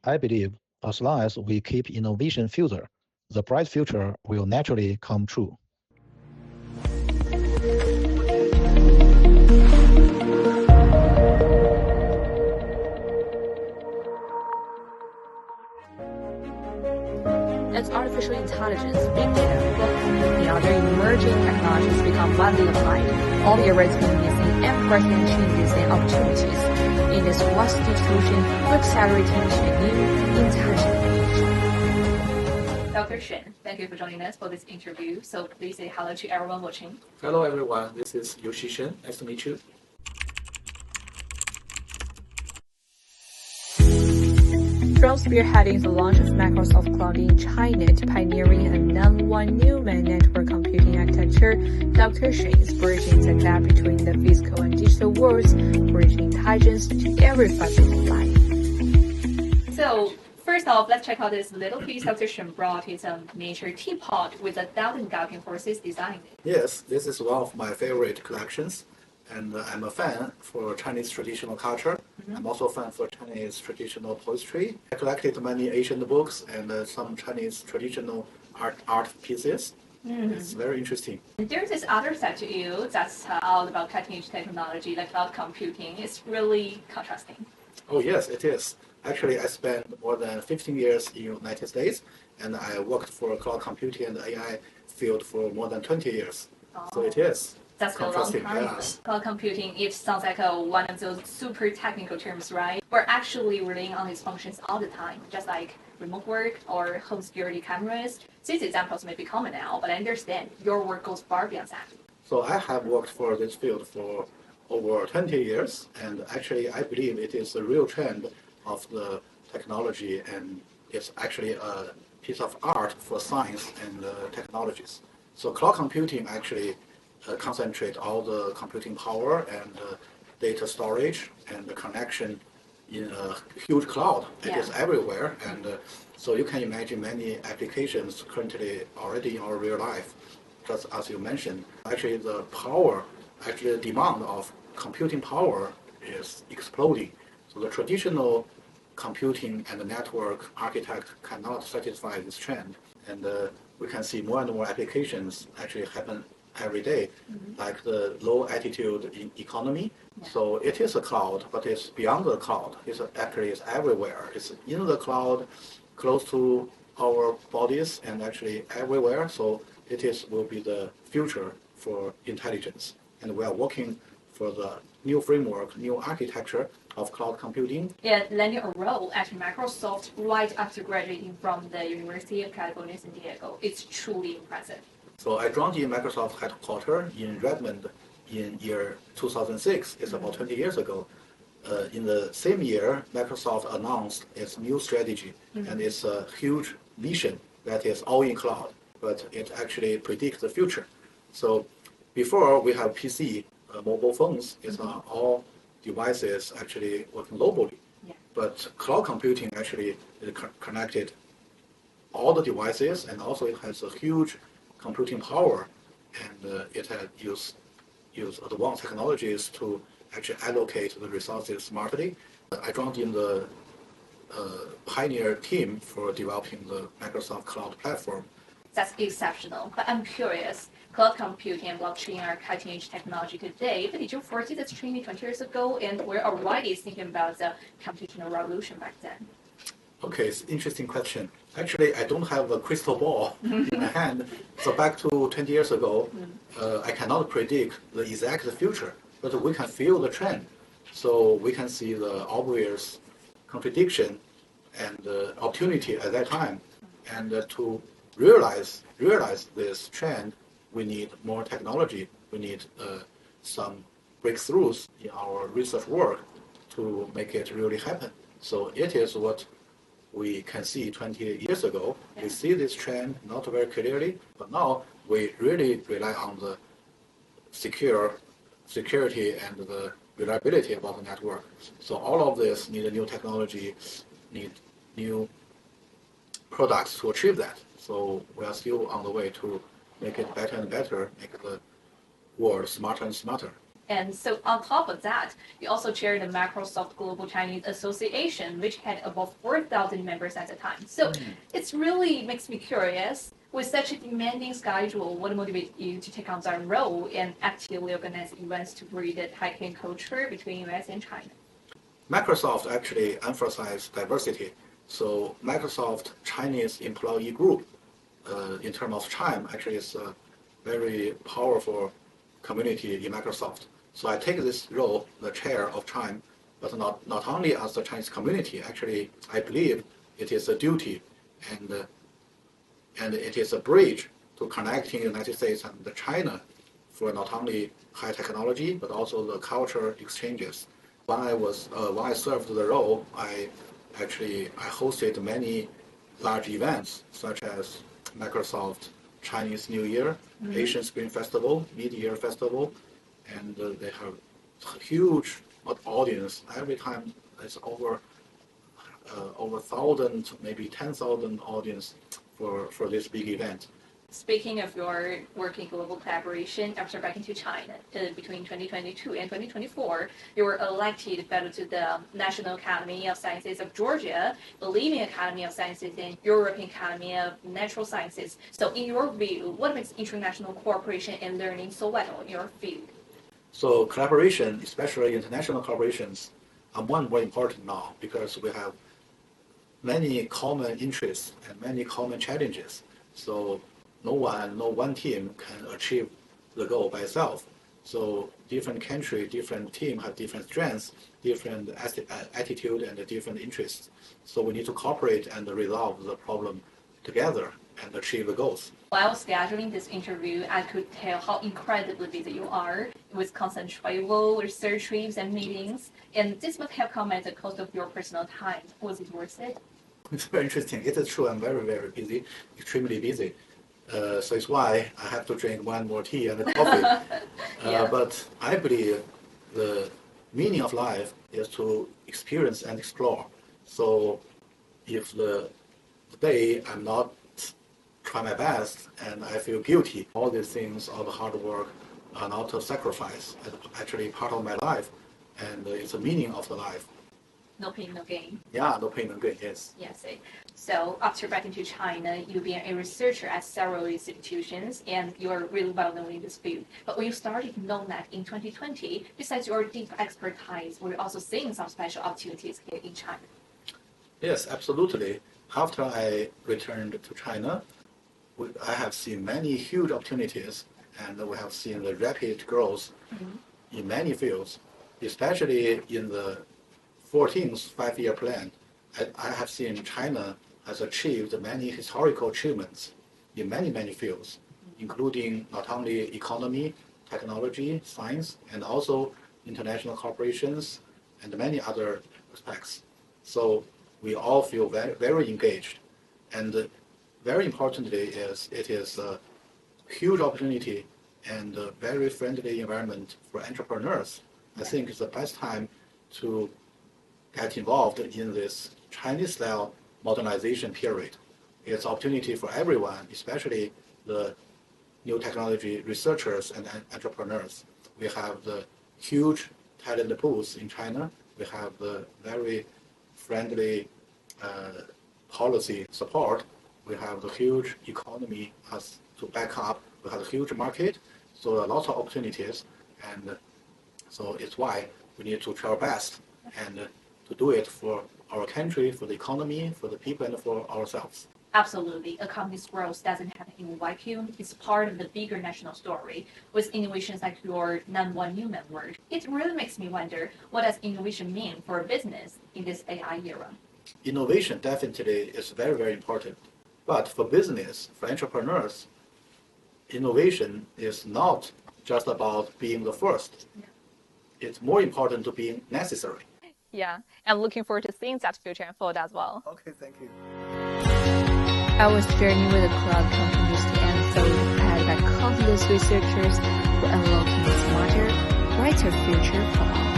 I believe as long as we keep innovation future, the bright future will naturally come true. As artificial intelligence, big data, blockchain, and other emerging technologies become widely applied, all the opportunities and present changes and opportunities in this vast distribution will accelerate into a new intelligent age. Dr. Shen, thank you for joining us for this interview. So please say hello to everyone watching. Hello everyone, this is Yushi Shen. Nice to meet you. From spearheading the launch of Microsoft Cloud in China to pioneering a non-one Neumann network computing architecture, Dr. Shen is bridging the gap between the physical and digital worlds, bridging intelligence to every facet of life. So, first off, let's check out this little piece Dr. Shen brought. It's a miniature teapot with 1,000 guiding forces designed. Yes, this is one of my favorite collections. And I'm a fan for Chinese traditional culture. Mm-hmm. I'm also a fan for Chinese traditional poetry. I collected many ancient books and some Chinese traditional art pieces. Mm-hmm. It's very interesting. There's this other side to you that's all about cutting-edge technology, like cloud computing. It's really contrasting. Oh yes, it is. Actually, I spent more than 15 years in the United States, and I worked for cloud computing and AI field for more than 20 years. Oh. So it is. That's a long time. Yeah. Cloud computing, it sounds like one of those super technical terms, right? We're actually relying on these functions all the time, just like remote work or home security cameras. These examples may be common now, but I understand your work goes far beyond that. So I have worked for this field for over 20 years, and actually I believe it is a real trend of the technology, and it's actually a piece of art for science and technologies. So cloud computing actually concentrate all the computing power and data storage and the connection in a huge cloud. It is everywhere, and so you can imagine many applications currently already in our real life, just as you mentioned. Actually, the demand of computing power is exploding. So the traditional computing and the network architect cannot satisfy this trend, and we can see more and more applications actually happen every day, like the low altitude economy. Yeah. So it is a cloud, but it's beyond the cloud. It's everywhere. It's in the cloud, close to our bodies, and actually everywhere. So will be the future for intelligence. And we are working for the new framework, new architecture of cloud computing. Yeah, landing a role at Microsoft right after graduating from the University of California, San Diego. It's truly impressive. So I joined in Microsoft headquarters in Redmond in year 2006. It's about 20 years ago. In the same year, Microsoft announced its new strategy and its huge vision that is all in cloud, but it actually predicts the future. So before we have PC, mobile phones, it's all devices actually working globally. Yeah. But cloud computing actually connected all the devices, and also it has a huge computing power, and it had used advanced technologies to actually allocate the resources smartly. I joined in the pioneer team for developing the Microsoft Cloud platform. That's exceptional, but I'm curious. Cloud computing and blockchain are cutting-edge technology today, but did you foresee this trend 20 years ago, and we're already thinking about the computational revolution back then? Okay, it's an interesting question. Actually, I don't have a crystal ball in my hand. So back to 20 years ago, I cannot predict the exact future, but we can feel the trend. So we can see the obvious contradiction and the opportunity at that time. And to realize this trend, we need more technology. We need some breakthroughs in our research work to make it really happen. So it is what we can see 20 years ago. We see this trend not very clearly, but now we really rely on the security and the reliability about the network. So all of this need a new technology, need new products to achieve that. So we are still on the way to make it better and better, make the world smarter and smarter. And so on top of that, you also chaired the Microsoft Global Chinese Association, which had about 4,000 members at the time. So it really makes me curious, with such a demanding schedule, what motivated you to take on that role and actively organize events to breed a Taiwan culture between US and China? Microsoft actually emphasized diversity. So Microsoft Chinese employee group, in terms of Chime, actually is a very powerful community in Microsoft. So I take this role, the chair of Chime, but not only as the Chinese community. Actually, I believe it is a duty, and it is a bridge to connecting the United States and China for not only high technology but also the culture exchanges. When I served the role, I hosted many large events such as Microsoft Chinese New Year, Asian Spring Festival, Mid-Year Festival, and they have a huge audience. Every time it's over 1,000, maybe 10,000 audience for this big event. Speaking of your work in global collaboration, after back into China between 2022 and 2024, you were elected fellow to the National Academy of Sciences of Georgia, the Leading Academy of Sciences, and European Academy of Natural Sciences. So in your view, what makes international cooperation and learning so vital in your field? So collaboration, especially international collaborations, are more and more important now because we have many common interests and many common challenges. So no one team can achieve the goal by itself. So different country, different team have different strengths, different attitude, and different interests. So we need to cooperate and resolve the problem together and achieve the goals. While scheduling this interview, I could tell how incredibly busy you are with constant travel, research trips, and meetings. And this must have come at the cost of your personal time. Was it worth it? It's very interesting. It is true. I'm very, very busy, extremely busy. So it's why I have to drink one more tea and a coffee. Yeah. But I believe the meaning of life is to experience and explore. So if the day I'm not trying my best and I feel guilty, all these things, all the hard work are not a sacrifice. It's actually part of my life, and it's the meaning of the life. No pain, no gain. Yeah, no pain, no gain, yes. Yes. So after back into China, you've been a researcher at several institutions, and you're really well known in this field. But when you started NONAC in 2020, besides your deep expertise, we're also seeing some special opportunities here in China. Yes, absolutely. After I returned to China, I have seen many huge opportunities, and we have seen the rapid growth in many fields, especially in the 14th five-year plan. I have seen China has achieved many historical achievements in many, many fields, including not only economy, technology, science, and also international corporations and many other aspects. So we all feel very, very engaged. And very importantly it is a huge opportunity and a very friendly environment for entrepreneurs. I think it's the best time to get involved in this Chinese-style modernization period. It's opportunity for everyone, especially the new technology researchers and entrepreneurs. We have the huge talent pools in China. We have the very friendly policy support. We have the huge economy as to back up. We have a huge market, so a lot of opportunities, and so it's why we need to try our best and to do it for our country, for the economy, for the people, and for ourselves. Absolutely. A company's growth doesn't happen in a vacuum. It's part of the bigger national story. With innovations like your #1 Newman work, it really makes me wonder, what does innovation mean for a business in this AI era? Innovation definitely is very, very important. But for business, for entrepreneurs, innovation is not just about being the first. Yeah. It's more important to being necessary. Yeah, I'm looking forward to seeing that future unfold as well. Okay, thank you. Our journey with the cloud continues to unfold, ahead by countless researchers who are unlocking a smarter, brighter future for all.